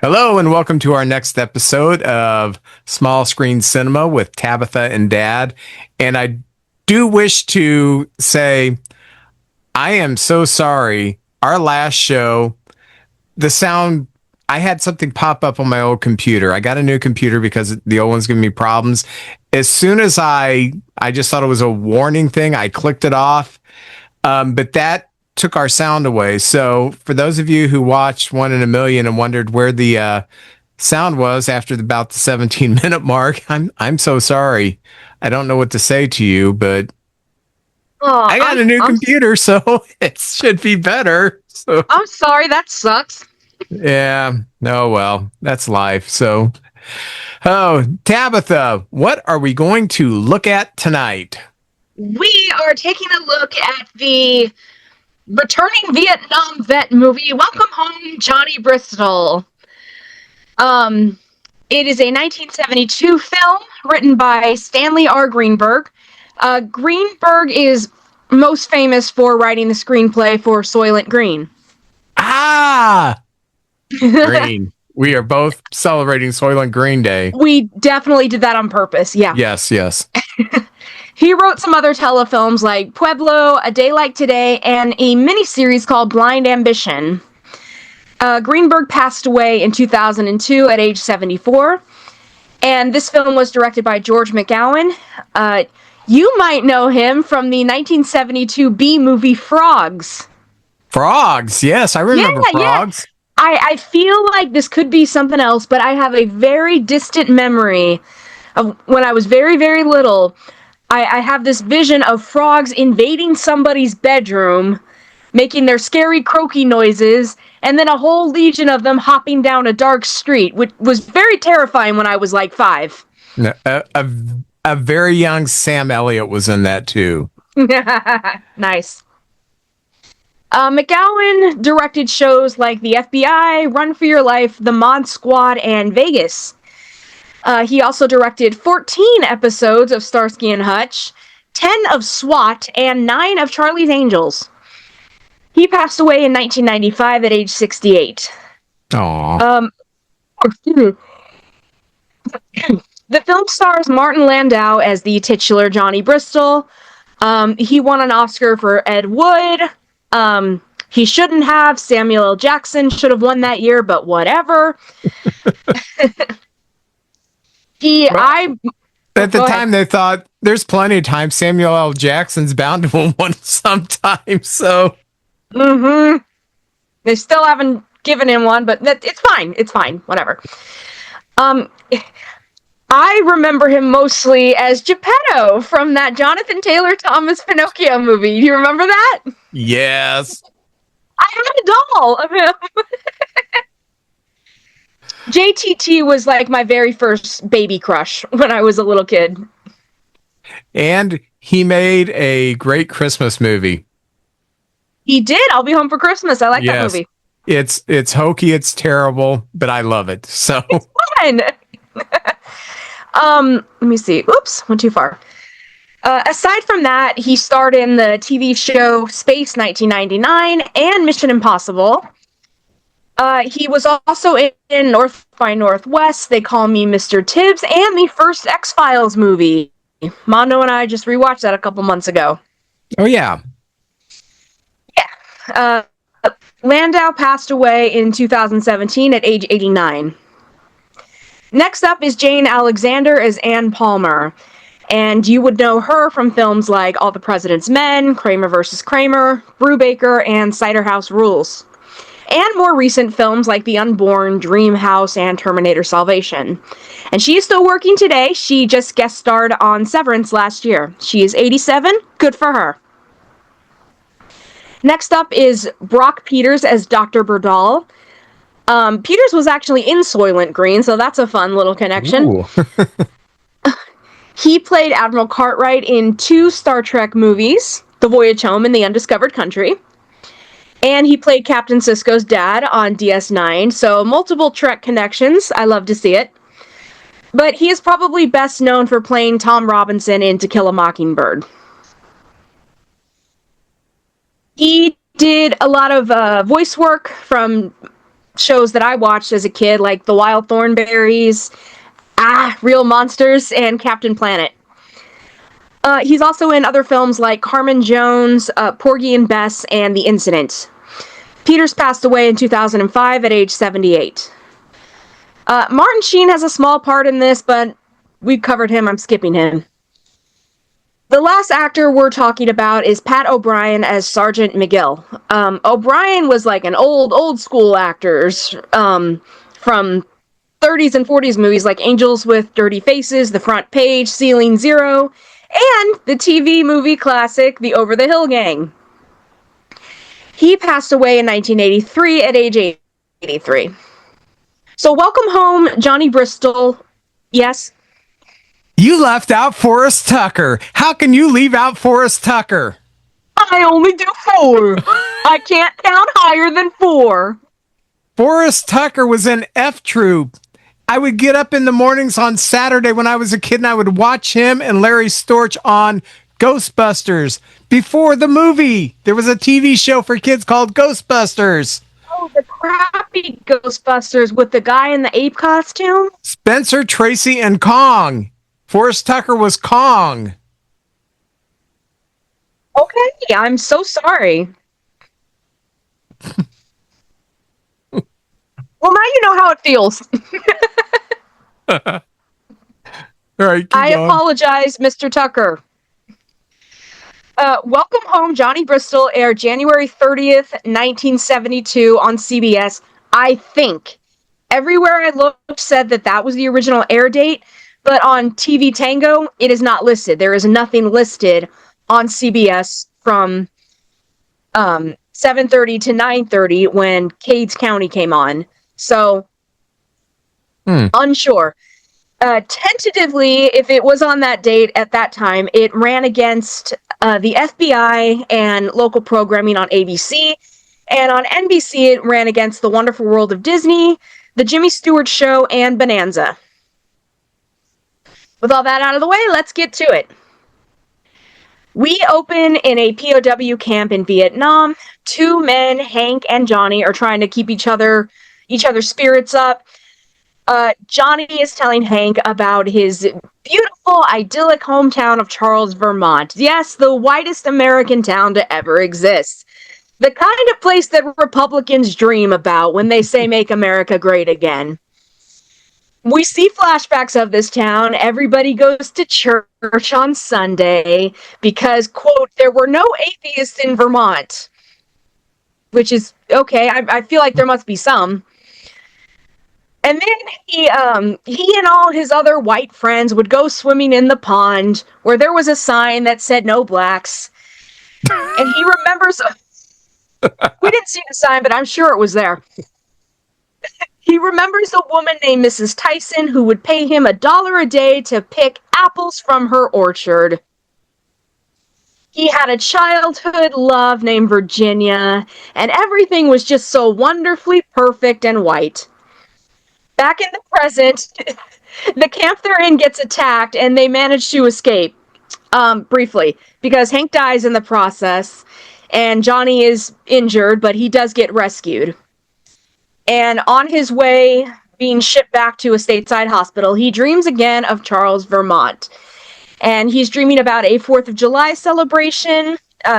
Hello, and welcome to our next episode of Small Screen Cinema with Tabitha and Dad. And I do wish to say, I am so sorry. Our last show, the sound, I had something pop up on my old computer. I got a new computer because the old one's giving me problems. As soon as I just thought it was a warning thing, I clicked it off. But that took our sound away. So for those of you who watched One in a Million and wondered where the sound was after about the 17-minute mark, I'm so sorry. I don't know what to say to you, but I got a new computer, so it should be better. So I'm sorry, that sucks. yeah, no, well, that's life. So, Tabitha, what are we going to look at tonight? We are taking a look at the returning Vietnam vet movie, Welcome Home, Johnny Bristol. It is a 1972 film written by Stanley R. Greenberg. Greenberg is most famous for writing the screenplay for Soylent Green. Ah! Green. We are both celebrating Soylent Green Day. We definitely did that on purpose, yeah. Yes. He wrote some other telefilms like Pueblo, A Day Like Today, and a miniseries called Blind Ambition. Greenberg passed away in 2002 at age 74, and this film was directed by George McGowan. You might know him from the 1972 B movie Frogs. Frogs, yes, I remember Frogs. Yeah. I feel like this could be something else, but I have a very distant memory of when I was very, very little. I have this vision of frogs invading somebody's bedroom, making their scary croaky noises, and then a whole legion of them hopping down a dark street, which was very terrifying when I was like 5. A very young Sam Elliott was in that too. Nice. McGowan directed shows like The FBI, Run for Your Life, The Mod Squad, and Vegas. He also directed 14 episodes of Starsky and Hutch, 10 of SWAT, and 9 of Charlie's Angels. He passed away in 1995 at age 68. Aww. The film stars Martin Landau as the titular Johnny Bristol. He won an Oscar for Ed Wood. He shouldn't have. Samuel L. Jackson should have won that year, but whatever. At the time, they thought there's plenty of time. Samuel L. Jackson's bound to win one sometime. So, they still haven't given him one, but it's fine. It's fine. Whatever. I remember him mostly as Geppetto from that Jonathan Taylor Thomas Pinocchio movie. Do you remember that? Yes. I had a doll of him. JTT was like my very first baby crush when I was a little kid. And he made a great Christmas movie. He did. I'll Be Home for Christmas. I like that movie. It's hokey, it's terrible, but I love it. So it's fun. Let me see. Oops, went too far. Aside from that, he starred in the TV show Space 1999 and Mission Impossible. He was also in North by Northwest, They Call Me Mr. Tibbs, and the first X-Files movie. Mondo and I just rewatched that a couple months ago. Oh, yeah. Yeah. Landau passed away in 2017 at age 89. Next up is Jane Alexander as Ann Palmer. And you would know her from films like All the President's Men, Kramer vs. Kramer, Brubaker, and Cider House Rules. And more recent films like The Unborn, Dream House, and Terminator Salvation. And she is still working today. She just guest starred on Severance last year. She is 87. Good for her. Next up is Brock Peters as Dr. Berdal. Peters was actually in Soylent Green, so that's a fun little connection. He played Admiral Cartwright in 2 Star Trek movies, The Voyage Home and The Undiscovered Country. And he played Captain Sisko's dad on DS9, so multiple Trek connections. I love to see it. But he is probably best known for playing Tom Robinson in To Kill a Mockingbird. He did a lot of voice work from shows that I watched as a kid, like The Wild Thornberrys, Real Monsters, and Captain Planet. He's also in other films like Carmen Jones, Porgy and Bess, and The Incident. Peters passed away in 2005 at age 78. Martin Sheen has a small part in this, but we've covered him. I'm skipping him. The last actor we're talking about is Pat O'Brien as Sergeant McGill. O'Brien was like an old school actors from 30s and 40s movies like Angels with Dirty Faces, The Front Page, Ceiling Zero, and the TV movie classic The Over the Hill Gang. He passed away in 1983 at age 83. So welcome home, Johnny Bristol. Yes? You left out Forrest Tucker. How can you leave out Forrest Tucker? I only do 4. I can't count higher than 4. Forrest Tucker was in F Troop. I would get up in the mornings on Saturday when I was a kid and I would watch him and Larry Storch on Ghostbusters. Before the movie, there was a TV show for kids called Ghostbusters. Oh, the crappy Ghostbusters with the guy in the ape costume? Spencer, Tracy, and Kong. Forrest Tucker was Kong. Okay, I'm so sorry. Well, now you know how it feels. All right, I apologize, Mr. Tucker. Welcome Home, Johnny Bristol aired January 30th, 1972 on CBS. I think everywhere I looked said that was the original air date, but on TV Tango, it is not listed. There is nothing listed on CBS from 7:30 to 9:30 when Cades County came on. So, unsure. Tentatively, if it was on that date at that time, it ran against the FBI and local programming on ABC. And on NBC, it ran against The Wonderful World of Disney, The Jimmy Stewart Show, and Bonanza. With all that out of the way, let's get to it. We open in a POW camp in Vietnam. 2 men, Hank and Johnny, are trying to keep each other's spirits up. Johnny is telling Hank about his beautiful, idyllic hometown of Charles, Vermont. Yes, the whitest American town to ever exist. The kind of place that Republicans dream about when they say make America great again. We see flashbacks of this town. Everybody goes to church on Sunday because, quote, there were no atheists in Vermont. Which is, okay, I feel like there must be some. And then he and all his other white friends would go swimming in the pond where there was a sign that said no blacks. And he remembers... We didn't see the sign, but I'm sure it was there. He remembers a woman named Mrs. Tyson who would pay him $1 a day to pick apples from her orchard. He had a childhood love named Virginia, and everything was just so wonderfully perfect and white. Back in the present, the camp they're in gets attacked, and they manage to escape, briefly, because Hank dies in the process, and Johnny is injured, but he does get rescued. And on his way, being shipped back to a stateside hospital, he dreams again of Charles, Vermont. And he's dreaming about a 4th of July celebration.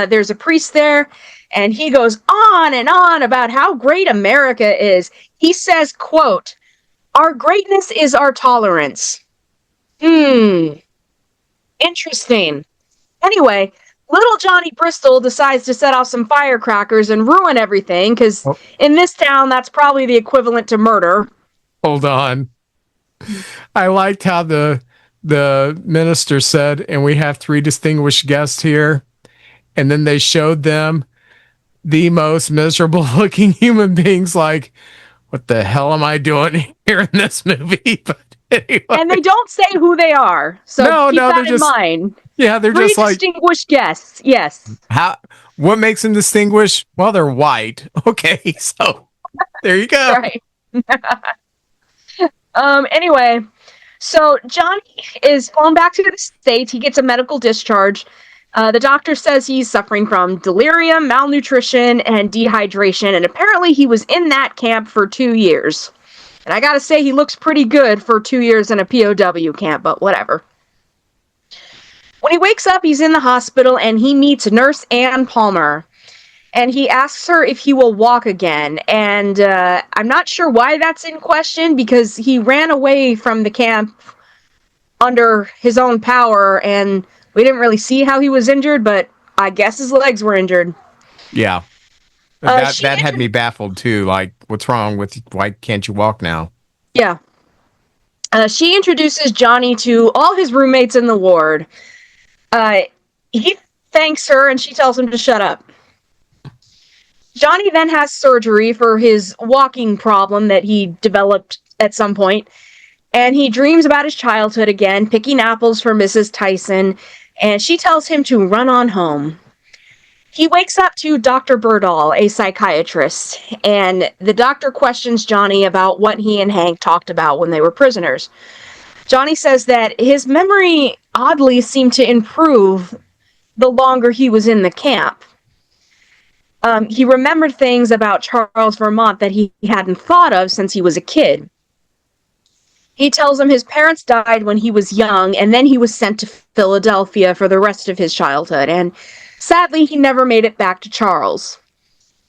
There's a priest there, and he goes on and on about how great America is. He says, quote, "Our greatness is our tolerance." Interesting. Anyway, little Johnny Bristol decides to set off some firecrackers and ruin everything, because in this town, that's probably the equivalent to murder. Hold on. I liked how the minister said, and we have 3 distinguished guests here. And then they showed them the most miserable looking human beings, like, what the hell am I doing here in this movie? But anyway. And they don't say who they are. So keep that in mind. Yeah, they're 3 just like distinguished guests. Yes. What makes them distinguished? Well, they're white. Okay, so there you go. Right. Anyway, so Johnny is flown back to the States. He gets a medical discharge. The doctor says he's suffering from delirium, malnutrition, and dehydration, and apparently he was in that camp for 2 years. And I gotta say, he looks pretty good for 2 years in a POW camp, but whatever. When he wakes up, he's in the hospital, and he meets Nurse Ann Palmer. And he asks her if he will walk again. And I'm not sure why that's in question, because he ran away from the camp under his own power, and we didn't really see how he was injured, but I guess his legs were injured. Yeah. That had me baffled too. Like, what's wrong with, why can't you walk now? Yeah. She introduces Johnny to all his roommates in the ward. He thanks her, and she tells him to shut up. Johnny then has surgery for his walking problem that he developed at some point, and he dreams about his childhood again, picking apples for Mrs. Tyson, and she tells him to run on home. He wakes up to Dr. Birdall, a psychiatrist, and the doctor questions Johnny about what he and Hank talked about when they were prisoners. Johnny says that his memory oddly seemed to improve the longer he was in the camp. He remembered things about Charles, Vermont that he hadn't thought of since he was a kid. He tells him his parents died when he was young, and then he was sent to Philadelphia for the rest of his childhood, and sadly, he never made it back to Charles.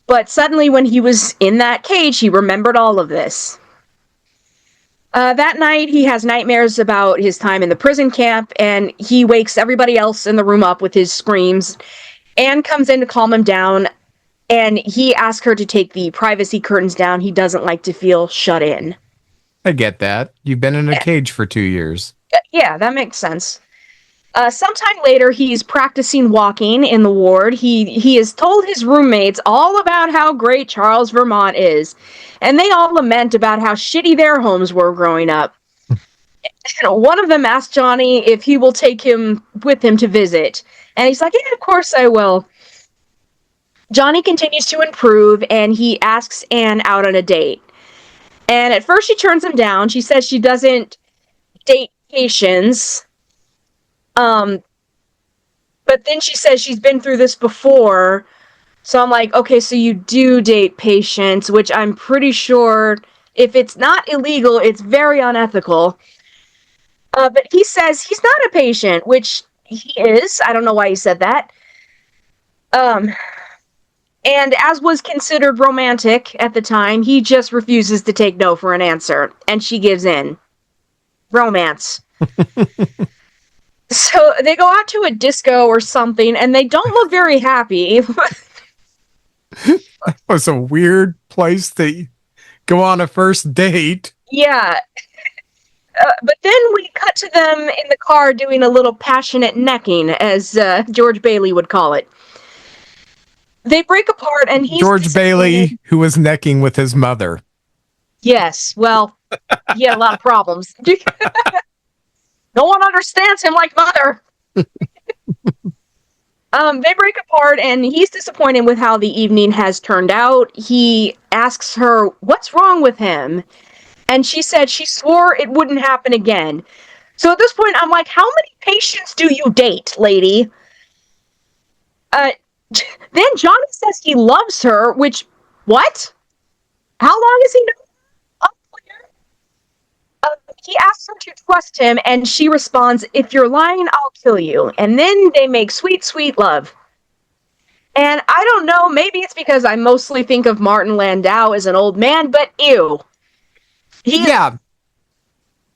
But suddenly, when he was in that cage, he remembered all of this. That night, he has nightmares about his time in the prison camp, and he wakes everybody else in the room up with his screams. Anne comes in to calm him down, and he asks her to take the privacy curtains down. He doesn't like to feel shut in. I get that. You've been in a cage for 2 years. Yeah, that makes sense. Sometime later, he's practicing walking in the ward. He has told his roommates all about how great Charles, Vermont is, and they all lament about how shitty their homes were growing up. One of them asks Johnny if he will take him with him to visit, and he's like, yeah, of course I will. Johnny continues to improve, and he asks Anne out on a date. And at first she turns him down. She says she doesn't date patients. But then she says she's been through this before. So I'm like, okay, so you do date patients, which I'm pretty sure, if it's not illegal, it's very unethical. But he says he's not a patient, which he is. I don't know why he said that. And as was considered romantic at the time, he just refuses to take no for an answer. And she gives in. Romance. So they go out to a disco or something, and they don't look very happy. That was a weird place to go on a first date. Yeah. But then we cut to them in the car doing a little passionate necking, as George Bailey would call it. They break apart, and he's George Bailey, who was necking with his mother. Yes, well, he had a lot of problems. No one understands him like Mother. They break apart, and he's disappointed with how the evening has turned out. He asks her what's wrong with him, and she said she swore it wouldn't happen again. So at this point, I'm like, how many patients do you date, lady? Then Johnny says he loves her, which, what? How long has he known her? Unclear. He asks her to trust him, and she responds, if you're lying, I'll kill you. And then they make sweet, sweet love. And I don't know, maybe it's because I mostly think of Martin Landau as an old man, but ew. Yeah.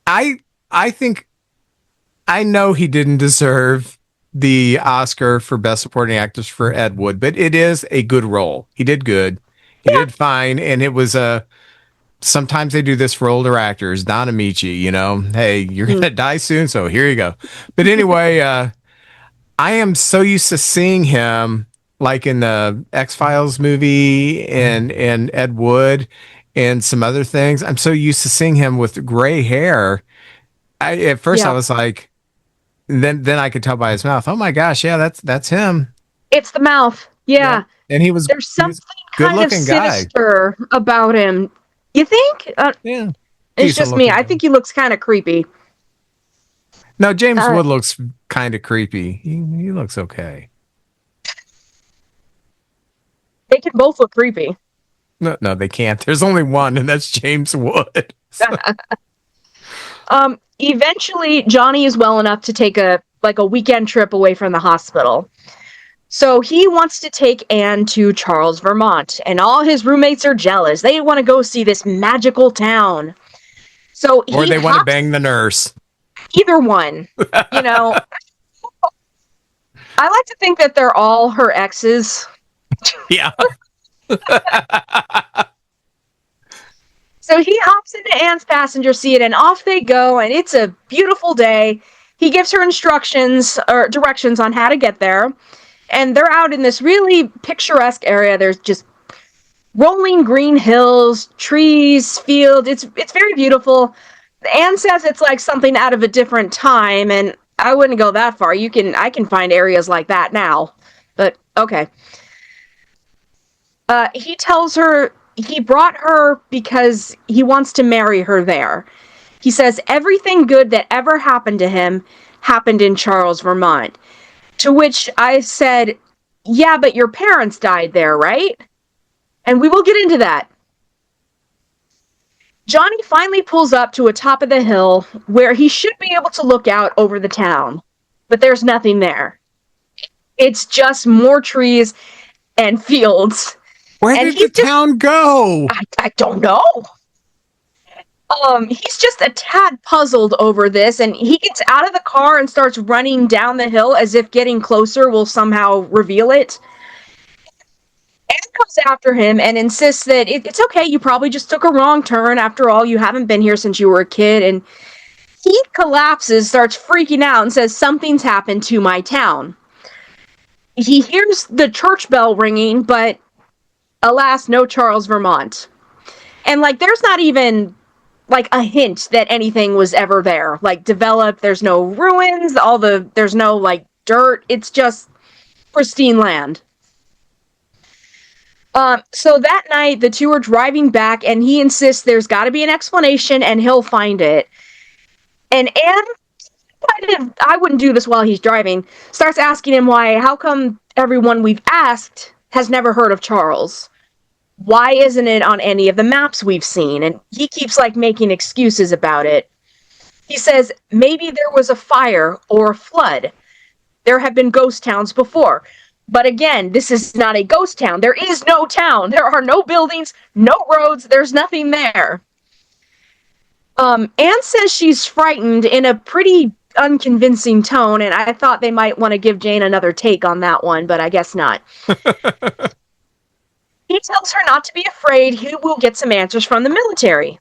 I think, I know he didn't deserve the Oscar for Best Supporting Actress for Ed Wood, but it is a good role. He did good. He did fine. And it was sometimes they do this for older actors. Don Amici, you know, hey, you're going to die soon, so here you go. But anyway, I am so used to seeing him like in the X-Files movie and Ed Wood and some other things. I'm so used to seeing him with gray hair. At first I was like, then I could tell by his mouth. Oh my gosh, yeah, that's him. It's the mouth. Yeah. And there's something kind of sinister about him. You think? Yeah. It's just me. I think he looks kind of creepy. No, James Uh, Wood looks kind of creepy. He looks okay. they can both look creepy. No, they can't. There's only one, and that's James Wood. Eventually, Johnny is well enough to take a weekend trip away from the hospital. So he wants to take Anne to Charles, Vermont, and all his roommates are jealous. They want to go see this magical town. So Or he they want to hops bang the nurse. either one. You know, I like to think that they're all her exes. Yeah. So he hops into Anne's passenger seat and off they go, and it's a beautiful day. He gives her instructions or directions on how to get there. And they're out in this really picturesque area. There's just rolling green hills, trees, fields. It's very beautiful. Anne says it's like something out of a different time, and I wouldn't go that far. I can find areas like that now. But okay. He tells her he brought her because he wants to marry her there. He says everything good that ever happened to him happened in Charles, Vermont. To which I said, yeah, but your parents died there, right? And we will get into that. Johnny finally pulls up to a top of the hill where he should be able to look out over the town. But there's nothing there. It's just more trees and fields. Where did the town go? I don't know. He's just a tad puzzled over this, and he gets out of the car and starts running down the hill as if getting closer will somehow reveal it. Anne comes after him and insists that it's okay, you probably just took a wrong turn. After all, you haven't been here since you were a kid. And he collapses, starts freaking out, and says, something's happened to my town. He hears the church bell ringing, but alas, no Charles, Vermont. And, there's not even, a hint that anything was ever there. Developed, there's no ruins, there's no, dirt. It's just pristine land. So that night, the two are driving back, and he insists there's got to be an explanation, and he'll find it. And Anne, I wouldn't do this while he's driving, starts asking him why, how come everyone we've asked has never heard of Charles? Why isn't it on any of the maps we've seen? And he keeps, making excuses about it. He says, maybe there was a fire or a flood. There have been ghost towns before. But again, this is not a ghost town. There is no town. There are no buildings, no roads. There's nothing there. Anne says she's frightened in a pretty unconvincing tone, and I thought they might want to give Jane another take on that one, but I guess not. He tells her not to be afraid. He will get some answers from the military.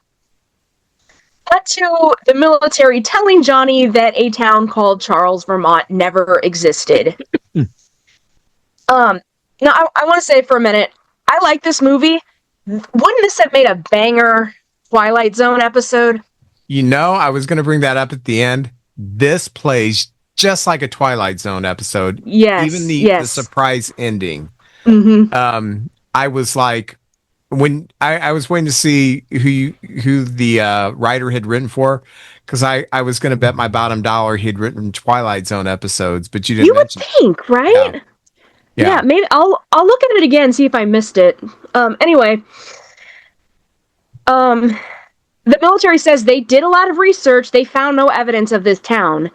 Cut to the military telling Johnny that a town called Charles, Vermont never existed. Now, I want to say for a minute, I like this movie. Wouldn't this have made a banger Twilight Zone episode? I was going to bring that up at the end. This plays just like a Twilight Zone episode. Yes. Even the surprise ending. Mm-hmm. I was like, when I was waiting to see who the writer had written for, because I was going to bet my bottom dollar he'd written Twilight Zone episodes, but you didn't. You would think, right? Yeah, maybe I'll look at it again, see if I missed it. Anyway, the military says they did a lot of research. They found no evidence of this town.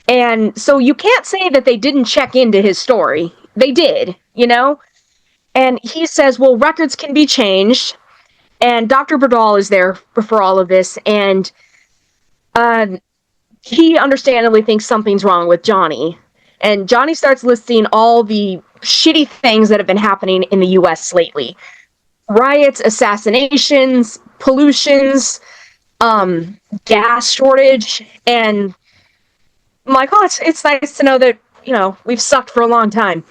And so you can't say that they didn't check into his story. They did, And he says, well, records can be changed. And Dr. Berdal is there for all of this. And he understandably thinks something's wrong with Johnny. And Johnny starts listing all the shitty things that have been happening in the U.S. lately. Riots, assassinations, pollutions, gas shortage. And I'm like, oh, it's nice to know that, we've sucked for a long time.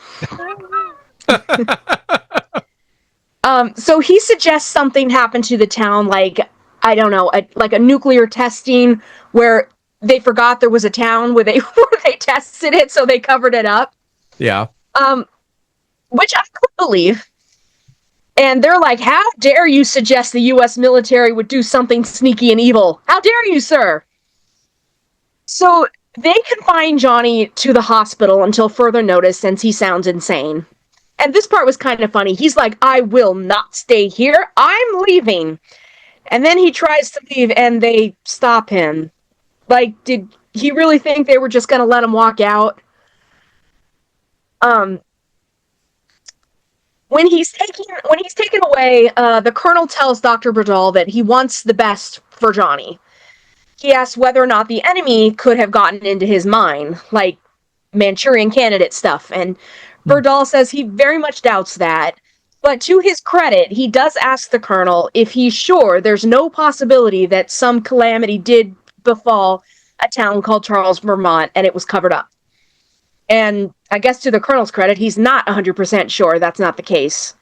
So he suggests something happened to the town, I don't know, a nuclear testing where they forgot there was a town where they tested it, so they covered it up. Yeah. Which I could believe. And they're like, how dare you suggest the U.S. military would do something sneaky and evil? How dare you, sir? So They confine Johnny to the hospital until further notice since he sounds insane. And this part was kind of funny. He's like, I will not stay here. I'm leaving. And then he tries to leave and they stop him. Like, did he really think they were just going to let him walk out? When he's taken away, the colonel tells Dr. Bradal that he wants the best for Johnny. He asks whether or not the enemy could have gotten into his mind, like Manchurian Candidate stuff, and Bradal says he very much doubts that. But to his credit, he does ask the colonel if he's sure there's no possibility that some calamity did befall a town called Charles, Vermont, and it was covered up. And I guess to the colonel's credit, he's not 100% sure that's not the case.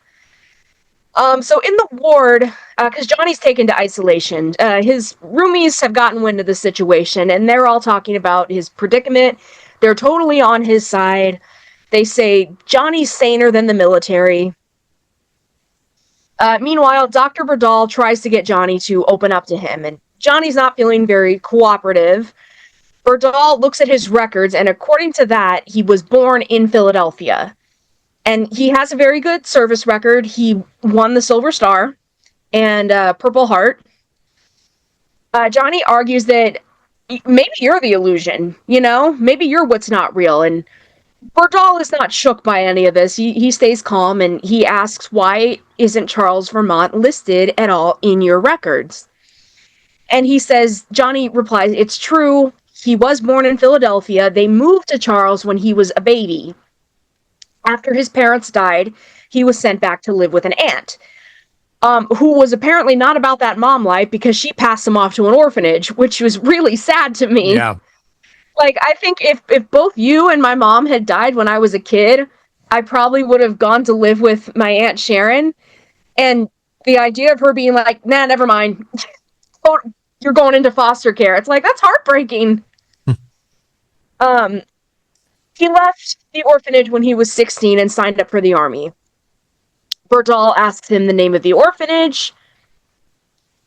So in the ward, because Johnny's taken to isolation, his roomies have gotten wind of the situation, and they're all talking about his predicament. They're totally on his side. They say Johnny's saner than the military. Meanwhile, Dr. Bradal tries to get Johnny to open up to him, and Johnny's not feeling very cooperative. Bradal looks at his records, and according to that, he was born in Philadelphia. And he has a very good service record. He won the Silver Star and Purple Heart. Johnny argues that maybe you're the illusion, you know? Maybe you're what's not real. And Bardal is not shook by any of this. He stays calm and he asks, why isn't Charles, Vermont listed at all in your records? And he says, Johnny replies, it's true. He was born in Philadelphia. They moved to Charles when he was a baby. After his parents died, he was sent back to live with an aunt, who was apparently not about that mom life because she passed him off to an orphanage, which was really sad to me. Yeah. Like, I think if both you and my mom had died when I was a kid, I probably would have gone to live with my Aunt Sharon. And the idea of her being like, nah, never mind. Oh, you're going into foster care. It's like, that's heartbreaking. He left the orphanage when he was 16 and signed up for the army. Bardal asks him the name of the orphanage.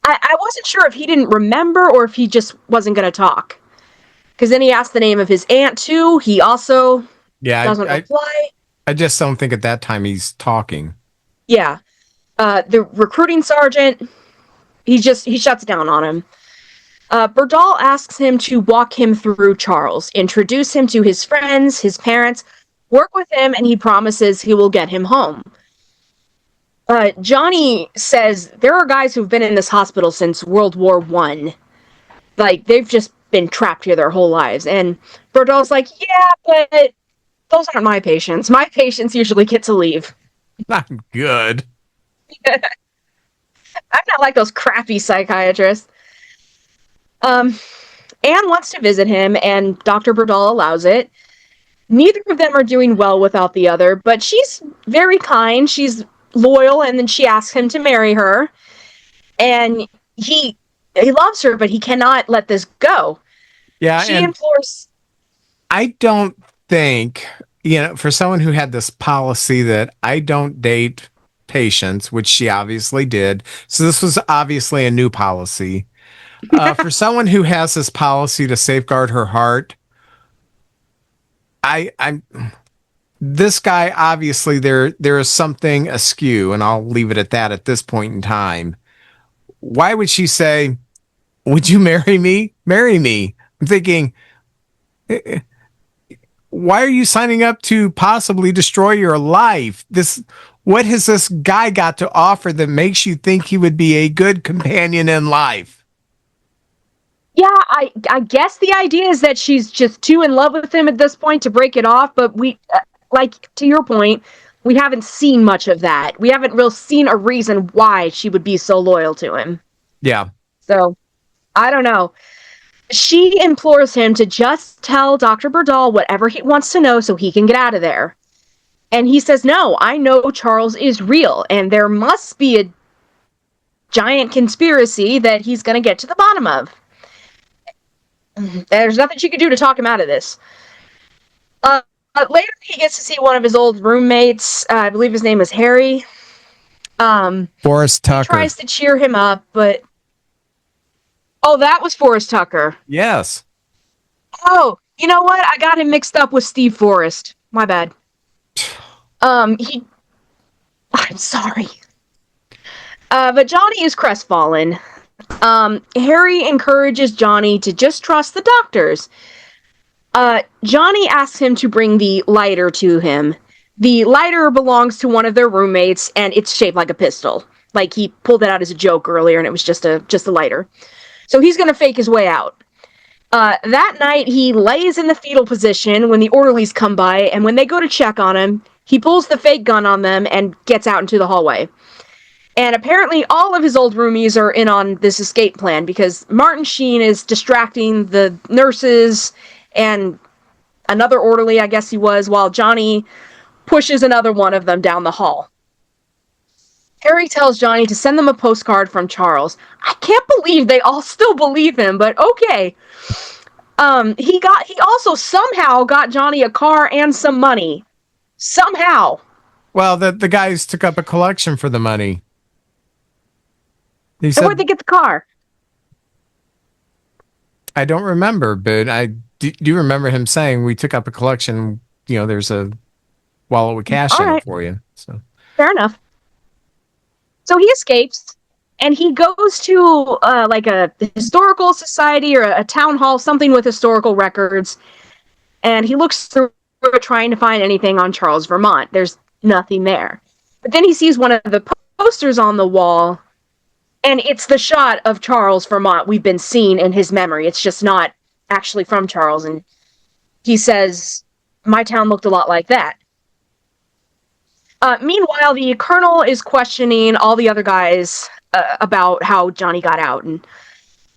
I wasn't sure if he didn't remember or if he just wasn't going to talk. Because then he asked the name of his aunt, too. He also doesn't reply. I just don't think at that time he's talking. Yeah. The recruiting sergeant, he shuts down on him. Bardal asks him to walk him through Charles, introduce him to his friends, his parents, work with him, and he promises he will get him home. Johnny says there are guys who've been in this hospital since World War I. Like, they've just been trapped here their whole lives. And Bardal's like, yeah, but those aren't my patients. My patients usually get to leave. Not good. I'm not like those crappy psychiatrists. Anne wants to visit him, and Dr. Bardal allows it. Neither of them are doing well without the other, but she's very kind. She's loyal, and then she asks him to marry her. And he loves her, but he cannot let this go. Yeah, she implores. I don't think, for someone who had this policy that I don't date patients, which she obviously did. So this was obviously a new policy. For someone who has this policy to safeguard her heart, I'm this guy, obviously there is something askew, and I'll leave it at that at this point in time. Why would she say, would you marry me? Marry me. I'm thinking, why are you signing up to possibly destroy your life? What has this guy got to offer that makes you think he would be a good companion in life? Yeah, I guess the idea is that she's just too in love with him at this point to break it off, but we, like, to your point, we haven't seen much of that. We haven't really seen a reason why she would be so loyal to him. Yeah. So, I don't know. She implores him to just tell Dr. Bardal whatever he wants to know so he can get out of there. And he says, no, I know Charles is real, and there must be a giant conspiracy that he's going to get to the bottom of. There's nothing she could do to talk him out of this. Later, he gets to see one of his old roommates. I believe his name is Harry. Forrest Tucker. He tries to cheer him up, but... Oh, that was Forrest Tucker. Yes. Oh, You know what? I got him mixed up with Steve Forrest. My bad. He. I'm sorry. But Johnny is crestfallen. Harry encourages Johnny to just trust the doctors. Johnny asks him to bring the lighter to him. The lighter belongs to one of their roommates, and it's shaped like a pistol. Like he pulled it out as a joke earlier, and it was just a lighter. So he's gonna fake his way out. That night, he lays in the fetal position when the orderlies come by, and when they go to check on him, he pulls the fake gun on them and gets out into the hallway. And apparently, all of his old roomies are in on this escape plan because Martin Sheen is distracting the nurses and another orderly, I guess he was, while Johnny pushes another one of them down the hall. Harry tells Johnny to send them a postcard from Charles. I can't believe they all still believe him, but okay. He also somehow got Johnny a car and some money. Somehow. Well, the guys took up a collection for the money. And where'd they get the car? I don't remember, but I do remember him saying we took up a collection. You know, there's a wallet with cash in it for you. So fair enough. So he escapes, and he goes to like a historical society or a town hall, something with historical records, and he looks through trying to find anything on Charles, Vermont. There's nothing there. But then he sees one of the posters on the wall, and it's the shot of Charles, Vermont we've been seeing in his memory. It's just not actually from Charles, and he says, my town looked a lot like that. Meanwhile, the colonel is questioning all the other guys about how Johnny got out, and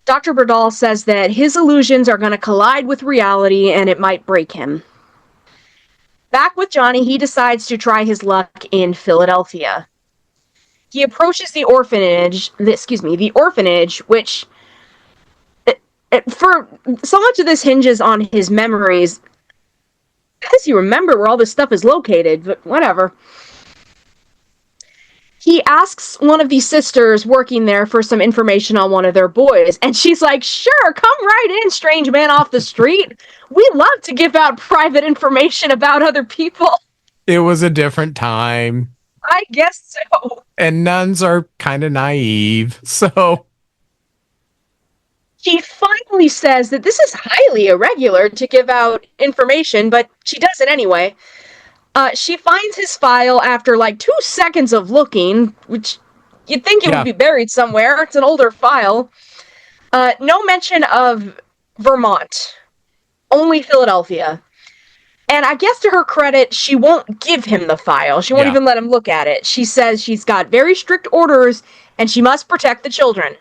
Dr. Burdall says that his illusions are going to collide with reality and it might break him. Back with Johnny, he decides to try his luck in Philadelphia. He approaches the orphanage, which, for so much of this hinges on his memories. As you remember where all this stuff is located, but whatever. He asks one of the sisters working there for some information on one of their boys, and she's like, sure, come right in, strange man off the street. We love to give out private information about other people. It was a different time. I guess so. And nuns are kind of naive, so... She finally says that this is highly irregular to give out information, but she does it anyway. She finds his file after like 2 seconds of looking, which you'd think it would be buried somewhere. It's an older file. No mention of Vermont, only Philadelphia. And I guess to her credit, she won't give him the file. She won't even let him look at it. She says she's got very strict orders and she must protect the children.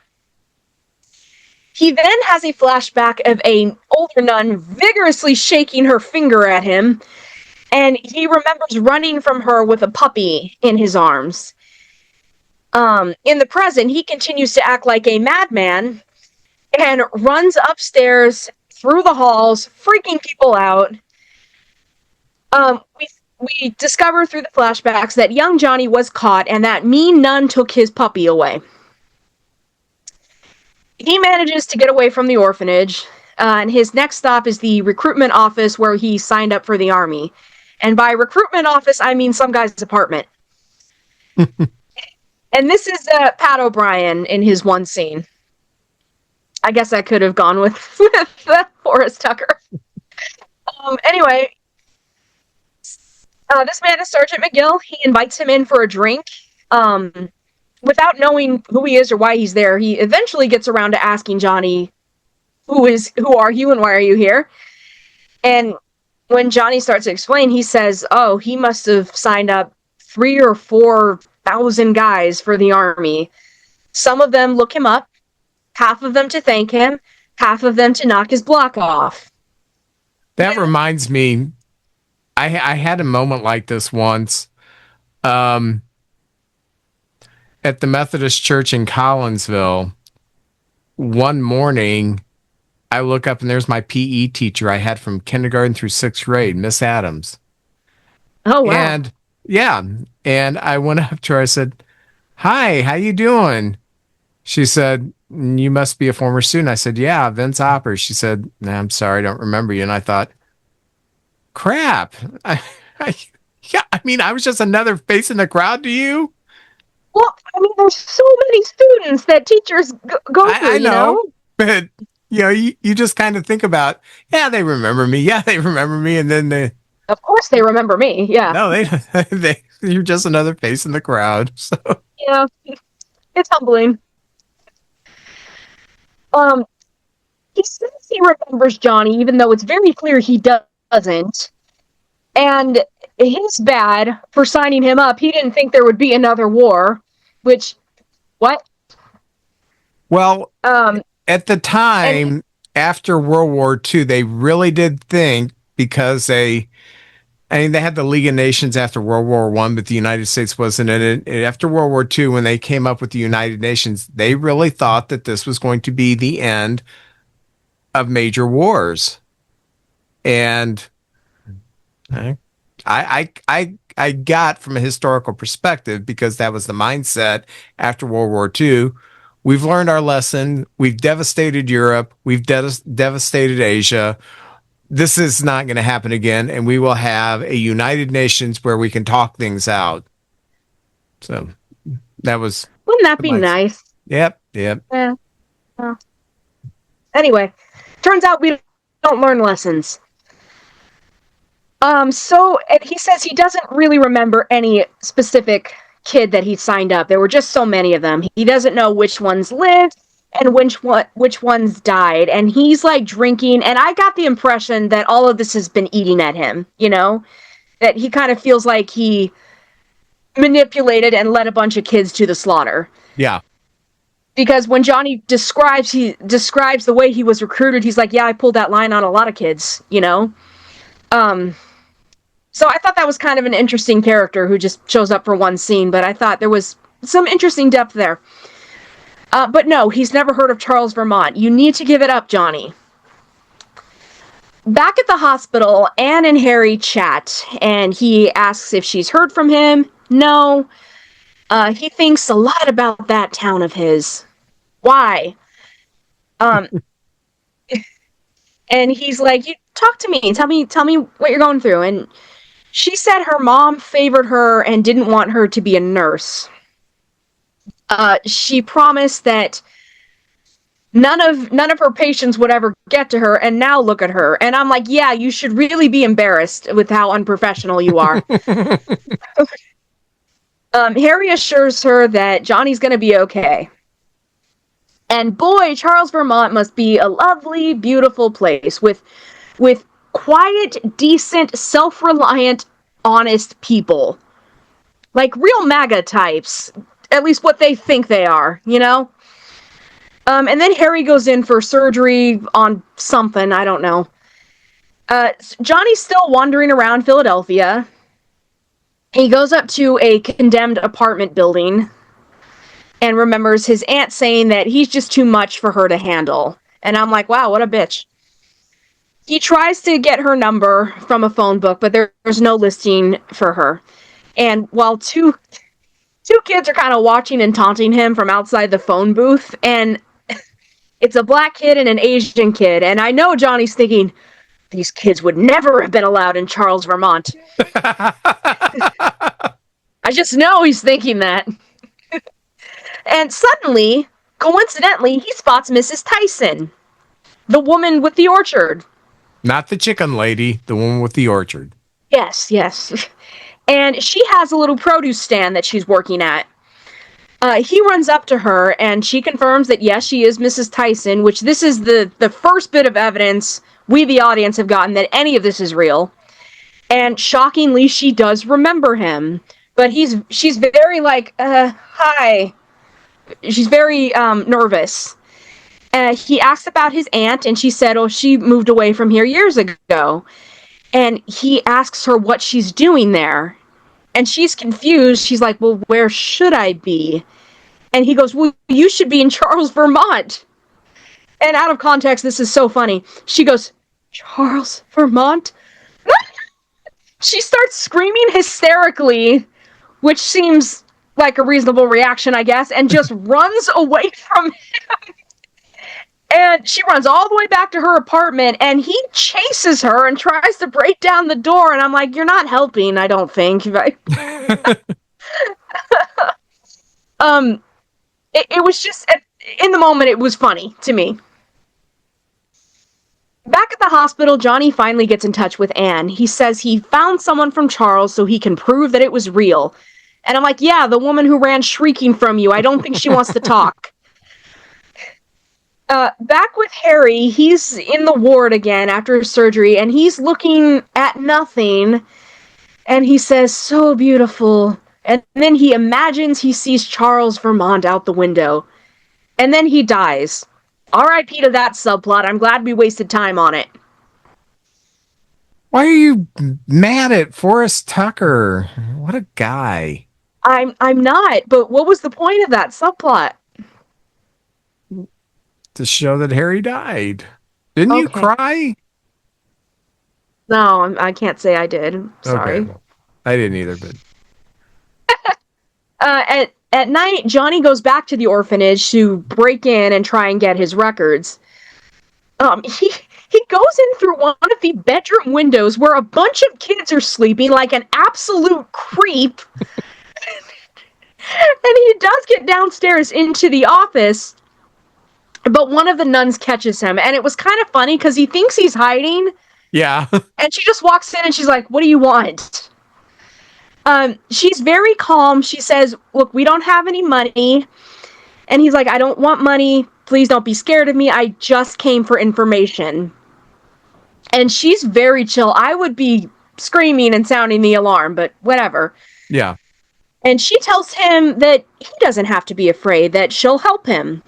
He then has a flashback of an older nun vigorously shaking her finger at him, and he remembers running from her with a puppy in his arms. In the present, he continues to act like a madman and runs upstairs through the halls, freaking people out. We discover through the flashbacks that young Johnny was caught and that mean nun took his puppy away. He manages to get away from the orphanage, and his next stop is the recruitment office where he signed up for the army. And by recruitment office, I mean some guy's apartment. And this is Pat O'Brien in his one scene. I guess I could have gone with Forrest Tucker. Anyway, this man is Sergeant McGill. He invites him in for a drink. Without knowing who he is or why he's there, he eventually gets around to asking Johnny, who are you and why are you here? And when Johnny starts to explain, he says, oh, he must have signed up 3,000 or 4,000 guys for the army. Some of them look him up, half of them to thank him, half of them to knock his block off. That reminds me, I had a moment like this once. At the Methodist Church in Collinsville, one morning, I look up and there's my PE teacher I had from kindergarten through 6th grade, Miss Adams. Oh, wow. And I went up to her, I said, hi, how you doing? She said, you must be a former student. I said, yeah, Vince Hopper. She said, nah, I'm sorry, I don't remember you. And I thought, crap. I, yeah, I mean, I was just another face in the crowd to you. Well, I mean, there's so many students that teachers go through, I you know, know? but you just kind of think about, yeah, they remember me. Yeah, they remember me. And then Of course they remember me. Yeah. no, you're just another face in the crowd. So, Yeah. It's humbling. Um, he says he remembers Johnny, even though it's very clear he doesn't. And he's bad for signing him up. He didn't think there would be another war, which, what? well, Um, at the and time after World War II, they really did think because I mean, they had the League of Nations after World War One, but the United States wasn't in it. And after World War II, when they came up with the United Nations, they really thought that this was going to be the end of major wars. And I got from a historical perspective because that was the mindset after World War II. We've learned our lesson. We've devastated Europe. We've devastated Asia. This is not going to happen again, and we will have a United Nations where we can talk things out. So that was wouldn't that the be mindset. nice? Yep, yep. Yeah. Well, anyway, turns out we don't learn lessons. So and he says he doesn't really remember any specific kid that he signed up. There were just so many of them. He doesn't know which ones lived and which ones died. And he's like drinking, and I got the impression that all of this has been eating at him, you know? That he kind of feels like he manipulated and led a bunch of kids to the slaughter. Yeah. Because when Johnny describes the way he was recruited, he's like, yeah, I pulled that line on a lot of kids, you know? So I thought that was kind of an interesting character who just shows up for one scene, but I thought there was some interesting depth there. But no, he's never heard of Charles Vermont. You need to give it up, Johnny. Back at the hospital, Anne and Harry chat, and he asks if she's heard from him. No. He thinks a lot about that town of his. Why? Um, and he's like, "You talk to me. Tell me what you're going through." And she said her mom favored her and didn't want her to be a nurse. She promised that none of her patients would ever get to her, and now look at her. And I'm like, yeah, you should really be embarrassed with how unprofessional you are. Harry assures her that Johnny's going to be okay. And boy, Charles Vermont must be a lovely, beautiful place with quiet, decent, self-reliant, honest people. Like real MAGA types. At least what they think they are, you know? And then Harry goes in for surgery on something, I don't know. Johnny's still wandering around Philadelphia. He goes up to a condemned apartment building and remembers his aunt saying that he's just too much for her to handle. And I'm like, wow, what a bitch. He tries to get her number from a phone book, but there's no listing for her. And while two kids are kind of watching and taunting him from outside the phone booth, and it's a black kid and an Asian kid, and I know Johnny's thinking, these kids would never have been allowed in Charles, Vermont. I just know he's thinking that. And suddenly, coincidentally, he spots Mrs. Tyson, the woman with the orchard. Not the chicken lady, the one with the orchard. Yes. And she has a little produce stand that she's working at. He runs up to her, and she confirms that, yes, she is Mrs. Tyson, which this is the first bit of evidence we, the audience, have gotten that any of this is real. And shockingly, she does remember him. But she's very like, hi. She's very nervous. He asks about his aunt, and she said, oh, she moved away from here years ago. And he asks her what she's doing there. And she's confused. She's like, well, where should I be? And he goes, well, you should be in Charles, Vermont. And out of context, this is so funny. She goes, Charles, Vermont? She starts screaming hysterically, which seems like a reasonable reaction, I guess, and just runs away from him. And she runs all the way back to her apartment, and he chases her and tries to break down the door. And I'm like, you're not helping, I don't think. It was just, in the moment, it was funny to me. Back at the hospital, Johnny finally gets in touch with Anne. He says he found someone from Charles so he can prove that it was real. And I'm like, yeah, the woman who ran shrieking from you. I don't think she wants to talk. Back with Harry, he's in the ward again after his surgery, and he's looking at nothing. And he says, so beautiful. And then he imagines he sees Charles Vermont out the window. And then he dies. R.I.P. to that subplot. I'm glad we wasted time on it. Why are you mad at Forrest Tucker? What a guy. I'm not, but what was the point of that subplot? To show that Harry died. Didn't you cry? No, I can't say I did. Sorry. Okay. I didn't either, but... At night, Johnny goes back to the orphanage to break in and try and get his records. He goes in through one of the bedroom windows where a bunch of kids are sleeping like an absolute creep. And he does get downstairs into the office, but one of the nuns catches him. And it was kind of funny because he thinks he's hiding. Yeah. And she just walks in and she's like, what do you want? She's very calm. She says, look, we don't have any money. And he's like, I don't want money. Please don't be scared of me. I just came for information. And she's very chill. I would be screaming and sounding the alarm, but whatever. Yeah. And she tells him that he doesn't have to be afraid, that she'll help him.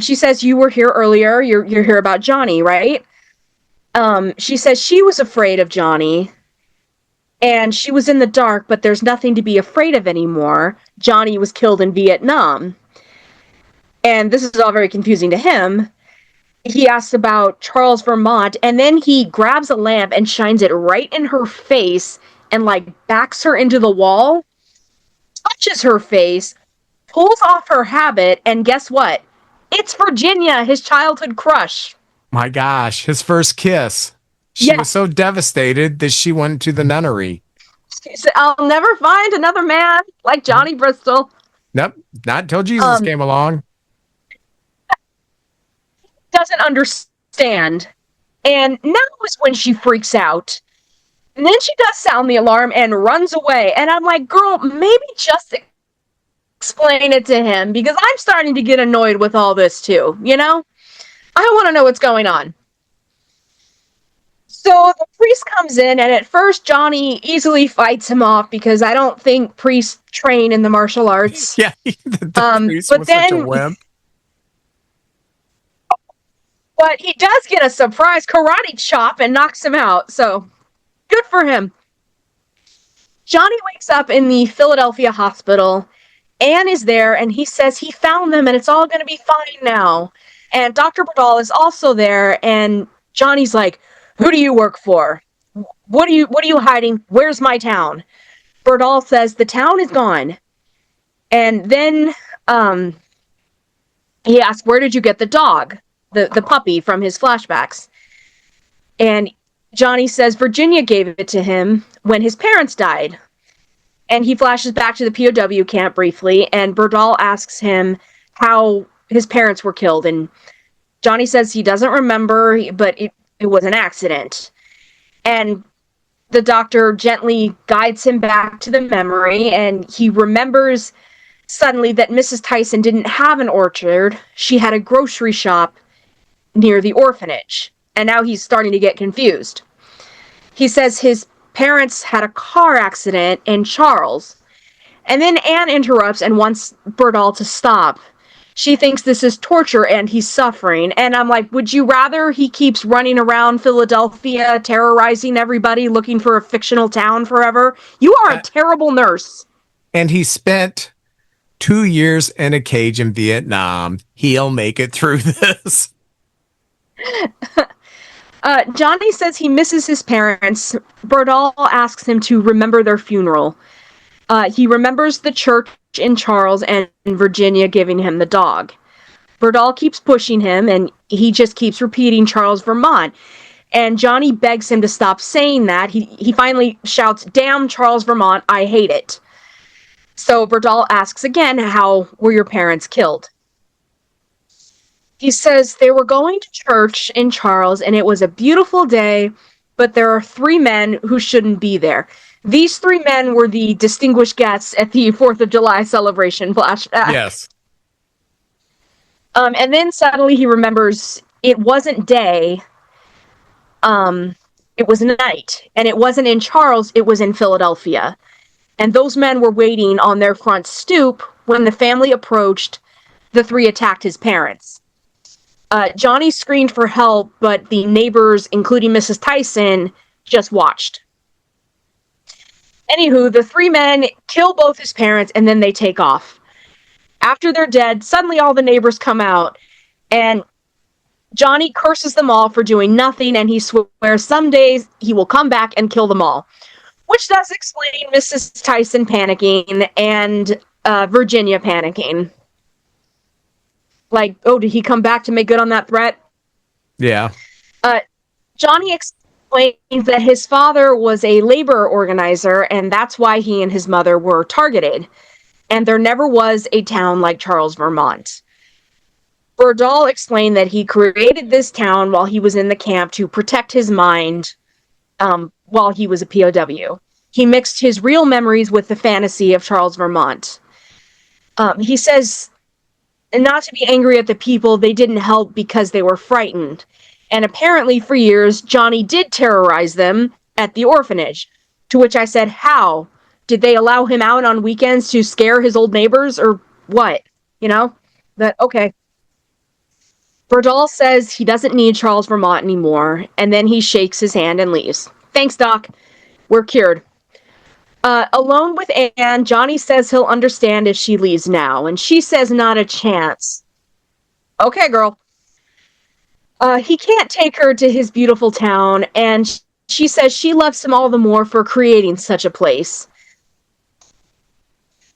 She says, you were here earlier. You're here about Johnny, right? She says she was afraid of Johnny. And she was in the dark, but there's nothing to be afraid of anymore. Johnny was killed in Vietnam. And this is all very confusing to him. He asks about Charles Vermont, and then he grabs a lamp and shines it right in her face and, like, backs her into the wall, touches her face, pulls off her habit, and guess what? It's Virginia, his childhood crush. My gosh, his first kiss. She was so devastated that she went to the nunnery. She said, I'll never find another man like Johnny Bristol. Nope, not until Jesus came along. Doesn't understand. And now is when she freaks out. And then she does sound the alarm and runs away. And I'm like, girl, maybe just explain it to him, because I'm starting to get annoyed with all this too, you know? I want to know what's going on. So the priest comes in, and at first Johnny easily fights him off because I don't think priests train in the martial arts. Yeah, the priest was such a wimp. But he does get a surprise karate chop and knocks him out, so good for him. Johnny wakes up in the Philadelphia hospital. Anne is there, and he says he found them, and it's all going to be fine now. And Dr. Bardal is also there, and Johnny's like, who do you work for? What are you hiding? Where's my town? Bardal says the town is gone. And then he asks, where did you get the dog? The puppy from his flashbacks. And Johnny says Virginia gave it to him when his parents died. And he flashes back to the POW camp briefly, and Bardal asks him how his parents were killed. And Johnny says he doesn't remember, but it was an accident. And the doctor gently guides him back to the memory, and he remembers suddenly that Mrs. Tyson didn't have an orchard. She had a grocery shop near the orphanage. And now he's starting to get confused. He says his parents had a car accident in Charles. And then Anne interrupts and wants Bardal to stop. She thinks this is torture and he's suffering. And I'm like, would you rather he keeps running around Philadelphia, terrorizing everybody, looking for a fictional town forever? You are a terrible nurse. And he spent 2 years in a cage in Vietnam. He'll make it through this. Johnny says he misses his parents. Bardal asks him to remember their funeral. He remembers the church in Charles and Virginia giving him the dog. Berdahl keeps pushing him, and he just keeps repeating Charles, Vermont. And Johnny begs him to stop saying that. He finally shouts, "Damn Charles, Vermont, I hate it." So Berdahl asks again, "How were your parents killed?" He says they were going to church in Charles, and it was a beautiful day, but there are three men who shouldn't be there. These three men were the distinguished guests at the 4th of July celebration flashback. Yes. And then suddenly he remembers it wasn't day, it was night. And it wasn't in Charles, it was in Philadelphia. And those men were waiting on their front stoop when the family approached. The three attacked his parents. Johnny screamed for help, but the neighbors, including Mrs. Tyson, just watched. Anywho, the three men kill both his parents, and then they take off. After they're dead, suddenly all the neighbors come out, and Johnny curses them all for doing nothing, and he swears some days he will come back and kill them all. Which does explain Mrs. Tyson panicking and Virginia panicking. Like, oh, did he come back to make good on that threat? Yeah. Johnny explains that his father was a labor organizer, and that's why he and his mother were targeted. And there never was a town like Charles, Vermont. Berdahl explained that he created this town while he was in the camp to protect his mind while he was a POW. He mixed his real memories with the fantasy of Charles, Vermont. He says, not to be angry at the people, they didn't help because they were frightened. And apparently for years, Johnny did terrorize them at the orphanage. To which I said, how? Did they allow him out on weekends to scare his old neighbors or what? You know? Okay. Berdahl says he doesn't need Charles, Vermont anymore, and then he shakes his hand and leaves. Thanks, Doc. We're cured. Alone with Anne, Johnny says he'll understand if she leaves now, and she says not a chance. Okay, girl. He can't take her to his beautiful town, and she says she loves him all the more for creating such a place.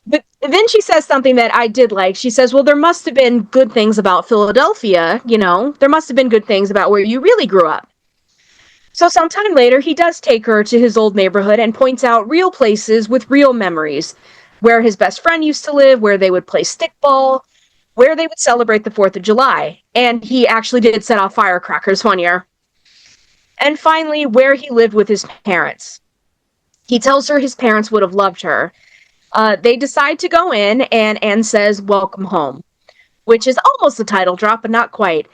But then she says something that I did like. She says, well, there must have been good things about Philadelphia, you know? There must have been good things about where you really grew up. So sometime later, he does take her to his old neighborhood and points out real places with real memories, where his best friend used to live, where they would play stickball, where they would celebrate the 4th of July. And he actually did set off firecrackers one year. And finally, where he lived with his parents. He tells her his parents would have loved her. They decide to go in, and Anne says, welcome home, which is almost a title drop, but not quite.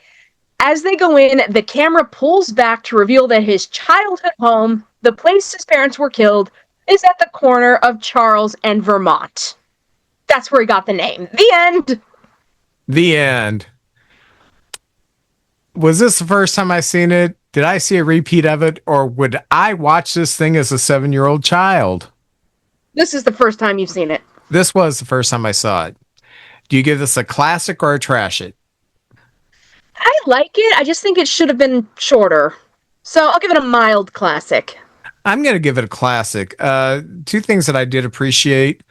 As they go in, the camera pulls back to reveal that his childhood home, the place his parents were killed, is at the corner of Charles and Vermont. That's where he got the name. The end. The end. Was this the first time I seen it? Did I see a repeat of it? Or would I watch this thing as a 7-year-old child? This is the first time you've seen it. This was the first time I saw it. Do you give this a classic or a trash it? I like it. I just think it should have been shorter. So I'll give it a mild classic. I'm going to give it a classic. Two things that I did appreciate.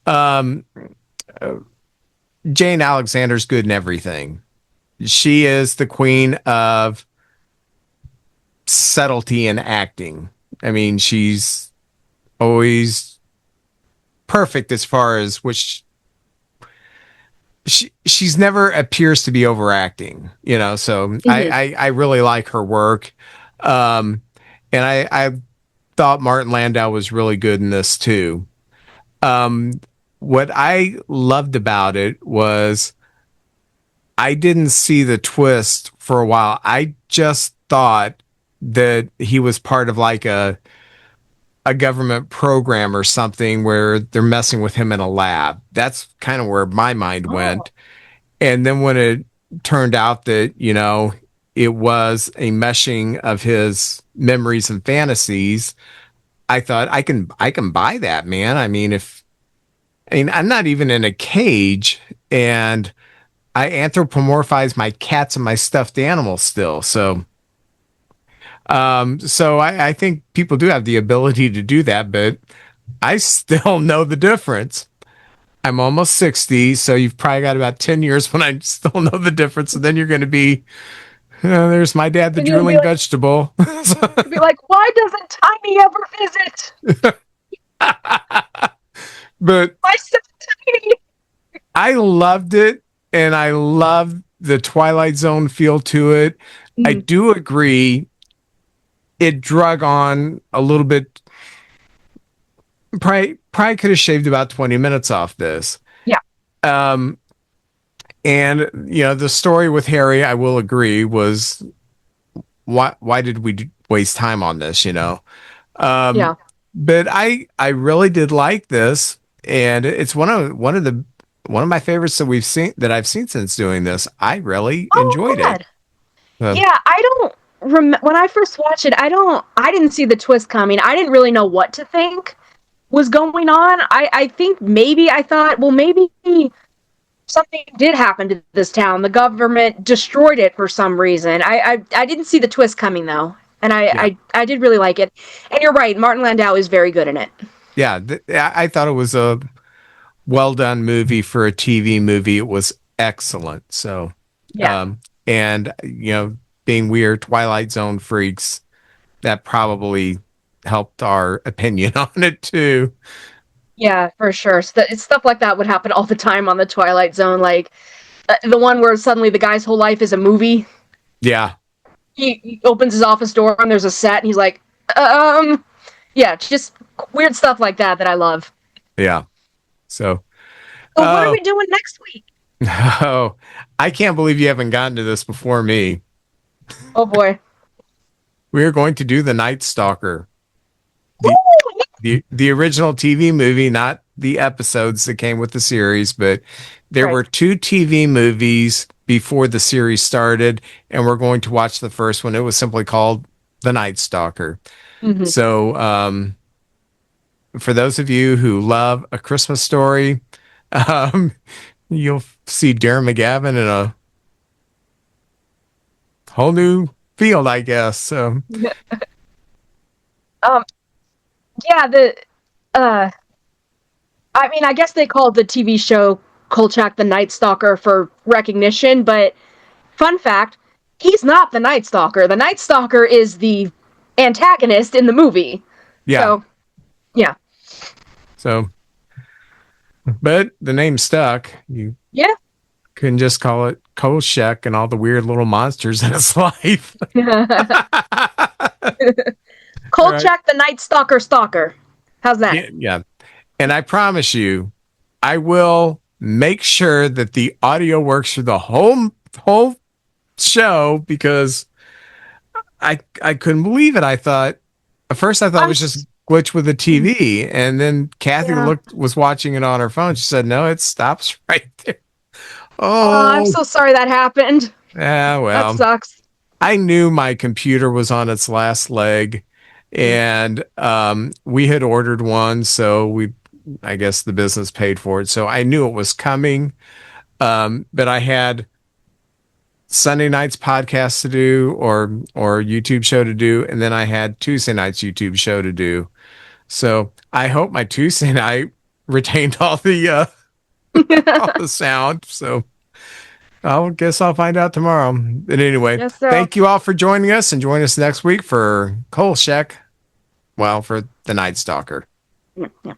Jane Alexander's good in everything. She is the queen of subtlety in acting. I mean, she's always perfect as far as which she's never appears to be overacting, you know, so I really like her work. And I thought Martin Landau was really good in this too. What I loved about it was I didn't see the twist for a while. I just thought that he was part of like a government program or something where they're messing with him in a lab. That's kind of where my mind went. And then when it turned out that, you know, it was a meshing of his memories and fantasies, I thought I can buy that, man. I mean, I'm not even in a cage and I anthropomorphize my cats and my stuffed animals still. So I think people do have the ability to do that, but I still know the difference. I'm almost 60, so you've probably got about 10 years when I still know the difference. And then you're going to be, there's my dad, the And you'll drooling vegetable. be like, why doesn't Tiny ever visit? But My son Tiny. I loved it, and I love the Twilight Zone feel to it. I Mhm. do agree it drug on a little bit. Probably could have shaved about 20 minutes off this. Yeah. Um, and the story with Harry, I will agree, was why did we waste time on this? Um, Yeah. but I really did like this, and it's one of my favorites that I've seen since doing this. I really Oh, enjoyed it. good. Uh, Yeah, I don't when I first watched it, I didn't see the twist coming. I didn't really know what to think was going on. I think maybe I thought, well, maybe something did happen to this town. The government destroyed it for some reason. I didn't see the twist coming though. And yeah, I did really like it. And you're right, Martin Landau is very good in it. yeah. I thought it was a well done movie for a TV movie. It was excellent. So, Yeah. um, and being weird Twilight Zone freaks, that probably helped our opinion on it too. Yeah, for sure. Stuff like that would happen all the time on the Twilight Zone, like the one where suddenly the guy's whole life is a movie. Yeah, He opens his office door and there's a set, and he's like, yeah, just weird stuff like that I love. yeah. So, So what are oh, we doing next week? oh, I can't believe you haven't gotten to this before me. Oh boy. We are going to do The Night Stalker, the Ooh, the original TV movie, not the episodes that came with the series, but there right. were two TV movies before the series started, and we're going to watch the first one. It was simply called The Night Stalker. Hmm. So, for those of you who love A Christmas Story, um, you'll see Darren McGavin in a whole new field, I guess. So, Um, yeah, uh, I mean, I guess they called the TV show Kolchak the Night Stalker for recognition, but fun fact, he's not the Night Stalker. The Night Stalker is the antagonist in the movie. yeah. So, yeah. So, but the name stuck. You Yeah. couldn't just call it Kolchak and all the weird little monsters in his life. Right. Kolchak the Night Stalker Stalker. How's that? Yeah, yeah. And I promise you, I will make sure that the audio works for the whole show because I couldn't believe it. I thought at first I thought it I'm was just glitch with the TV, and then Kathy yeah. was watching it on her phone. She said, "No, it stops right there." Oh, I'm Oh, so sorry that happened. yeah. That Well, sucks. I knew my computer was on its last leg, and we had ordered one, so I guess the business paid for it, so I knew it was coming. But I had Sunday nights podcast to do, or YouTube show to do, and then I had Tuesday nights YouTube show to do. So I hope my Tuesday night retained all the sound. So I guess I'll find out tomorrow. But anyway, Yes, so. thank you all for joining us, and join us next week for Kolchak. Well, for the Night Stalker. Yeah, yeah.